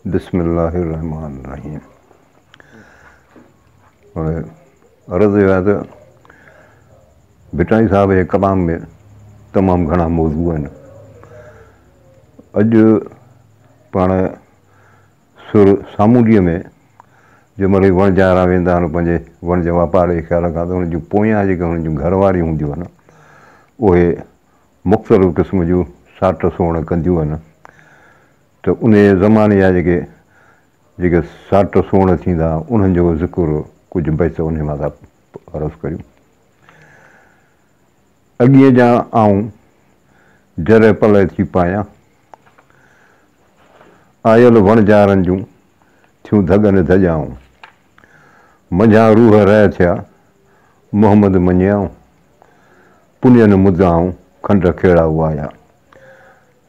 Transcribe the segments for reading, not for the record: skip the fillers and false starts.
बिस्मिल्लाहिर्रहमानिर्रहीम। अर्ज़ है तो भिटाई साहब जे कलाम में तमामु घणा मौज़ू आहिनि। अॼु पाण सुर सामूंडीअ में जंहिंमहिल वणझारा वेंदा आहिनि पंहिंजे वण जे वापार जे ख़्याल खां, त हुन जूं पोयां जेके हुन जूं घरवारियूं हूंदियूं आहिनि उहे मुख़्तलिफ़ क़िस्म जूं साट सोण कंदियूं आहिनि। त उन ज़माने जा जेके साट सोण थींदा उन्हनि जो ज़िक्र कुझु बहस उन मां था अर्ज़ करियूं। अॻीअ जा आऊं जर पल थी पायां, आयल वणझारनि जूं थियूं धगनि धजाऊं, मंझां रूह रह थिया मोहम्मद मञियाऊं, पुनियनि मुद्दाऊं खंड खेड़ा आया।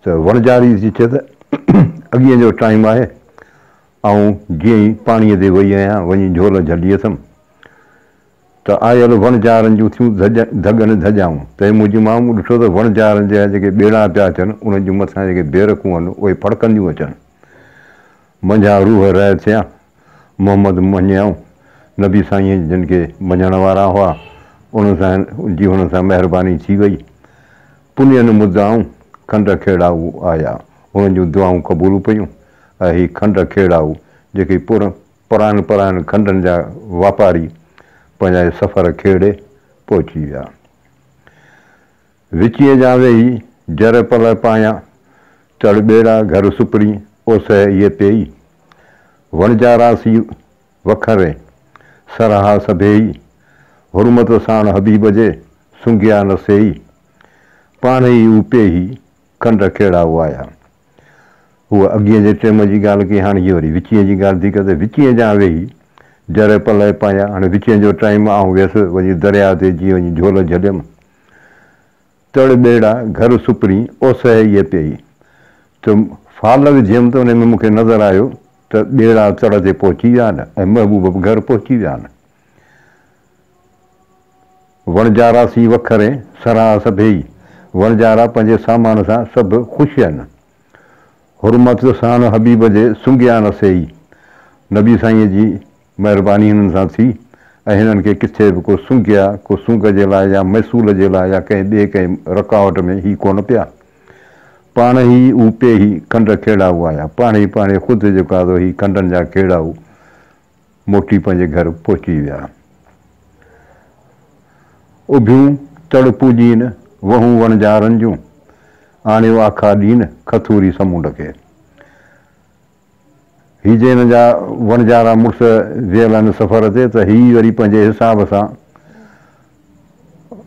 त वणझारी थी चए त अॻीअ जो टाइम आहे, ऐं जीअं ई पाणीअ ते वई आहियां वञी झोल झली अथमि, त आयल वणझारनि जूं थियूं धगनि धजाऊं। तंहिं मूजिबि मां ॾिठो त वणझारनि जा जेके ॿेड़ा पिया अचनि उन्हनि जूं मथां जेके बेरकूं आहिनि उहे फड़कंदियूं अचनि। मंझां रूह रह थिया मोहम्मद मञियाऊं, नबी साईं जिन खे मञण वारा हुआ उन सां जी हुन सां महिरबानी थी वई। पुनियनि मुद्दाऊं खंड खेड़ाऊ आया, उन्हनि जूं दुआऊं क़बूल पयूं। ऐं ही खंड खेड़ाऊ जेके पुराणे खंडनि जा वापारी पंहिंजा सफ़र खेड़े पहुची विया। विचीअ जा वेही जर पल पायां, चढ़ ॿेड़ा घर सुपरी ओसह इहे पेई। वणझारा सी वखरे सरहा सभेई, हुरमत साण हबीब जे सुंघिया न सेई। पाण ई ऊ पेई खंड खेड़ाऊ आया। उहा अॻिए जे टाइम जी ॻाल्हि कई, हाणे इहा वरी विचीअ जी ॻाल्हि थी करे। विचीअ जा वेही जर पल पायां, हाणे विचीअ जो टाइम आऊं वियसि वञी दरिया ते जीअं वञी झोल झलियमि। तड़ ॿेड़ा घर सुपरी ओसह इहे पेई, त फाल विधियमि त उन में मूंखे नज़र आयो त ॿेड़ा तड़ ते पहुची विया आहिनि ऐं महबूब बि घर पहुची विया आहिनि। वणझारा सी वखरे सराह सभेई, वणझारा पंहिंजे सामान सां सभु ख़ुशि आहिनि। हुरमत सां हबीब जे सुंघिया न सेई, नबी साईं जी महिरबानी हिननि सां थी ऐं हिननि खे किथे बि को सुंघिया, को सूंघ जे लाइ या महसूल जे लाइ या कंहिं ॿिए कंहिं रुकावट में ही कोन पिया। पाण ई ऊ पे ई खंड खेड़ाऊ आया, पाण ई ख़ुदि जेको आहे ही खंडनि जा खेड़ाऊ मोटी पंहिंजे घर पहुची विया। उभियूं तड़ पूजीन वहूं वणझारनि जूं, आणियो आखा ॾीन खथूरी समुंड खे। ही जे हिन जा वणझारा मुड़ुस वियल आहिनि सफ़र ते, त ही वरी पंहिंजे हिसाब सां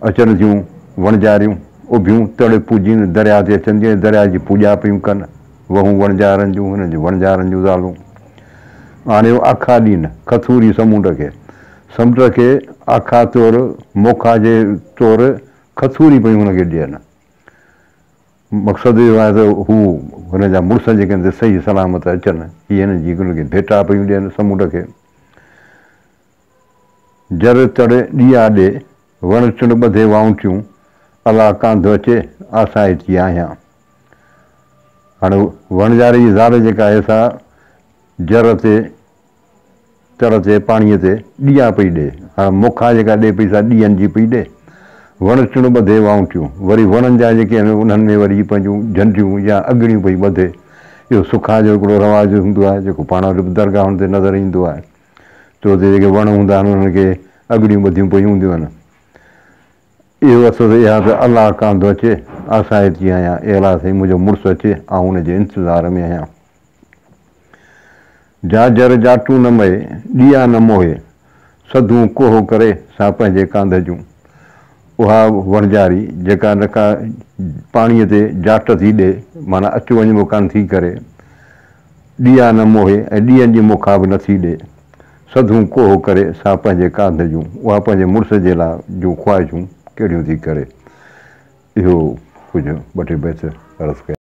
अचनि थियूं वणझारियूं। उभियूं तड़ पूजीन, दरिया ते अचनि थियूं, दरिया जी पूॼा पियूं कनि। वहूं वणझारनि जूं, हुननि जूं वणझारनि जूं ज़ालूं। आणियो आखा ॾीन खथूरी समुंड खे, समुंड खे आखा तौरु मोखा जे तौरु खथूरी पियूं हुनखे ॾियनि। मक़सदु इहो आहे त हू हुन जा मुड़ुस जेके आहिनि सही सलामत अचनि, हीअ हिन जी हुनखे भेटा पियूं ॾियनि समुंड खे। जर तड़ ॾीआ ॾे वण टिण ॿधे वाउंटियूं, अला कांध अचे आसाइती आहियां। हाणे वणझारे जी ज़ाल जेका आहे सा जर ते तड़ ते पाणीअ ते ॾीआ पई ॾे। हाणे मोखा जेका ॾे पई सा ॾीअनि जी पई ॾे। वण टिण ॿधे वाउंटियूं, वरी वणनि जा जेके आहिनि उन्हनि में वरी पंहिंजूं झंडियूं या अॻिणियूं पई ॿधे। इहो सुखा जो हिकिड़ो रवाजु हूंदो आहे जेको पाण वटि बि दरगाहुनि ते नज़र ईंदो आहे। त हुते जेके वण हूंदा आहिनि उन्हनि खे अॻिणियूं ॿधियूं पयूं हूंदियूं आहिनि। इहो असरु इहा त अलाह कांधो अचे आसाइती आहियां, ए अलाह साईं मुंहिंजो मुड़ुसु अचे ऐं हुनजे इंतज़ार में आहियां। जा जर जाटूं न महे ॾीआ न मोहे, सधूं कोहो करे सा पंहिंजे कांध जूं। उहा वणझारी जेका नका पाणीअ ते जाट थी ॾे, माना अचु वञिबो कान थी करे, ॾीआ न मोहे ऐं ॾींहंनि जी मोखा बि नथी ॾे, सधूं कोहो करे सा पंहिंजे कांध जूं। उहा पंहिंजे मुड़ुस जे लाइ जूं ख़्वाहिशूं कहिड़ियूं थी करे। इहो कुझु ॿ टे बैत अर्ज़ कया।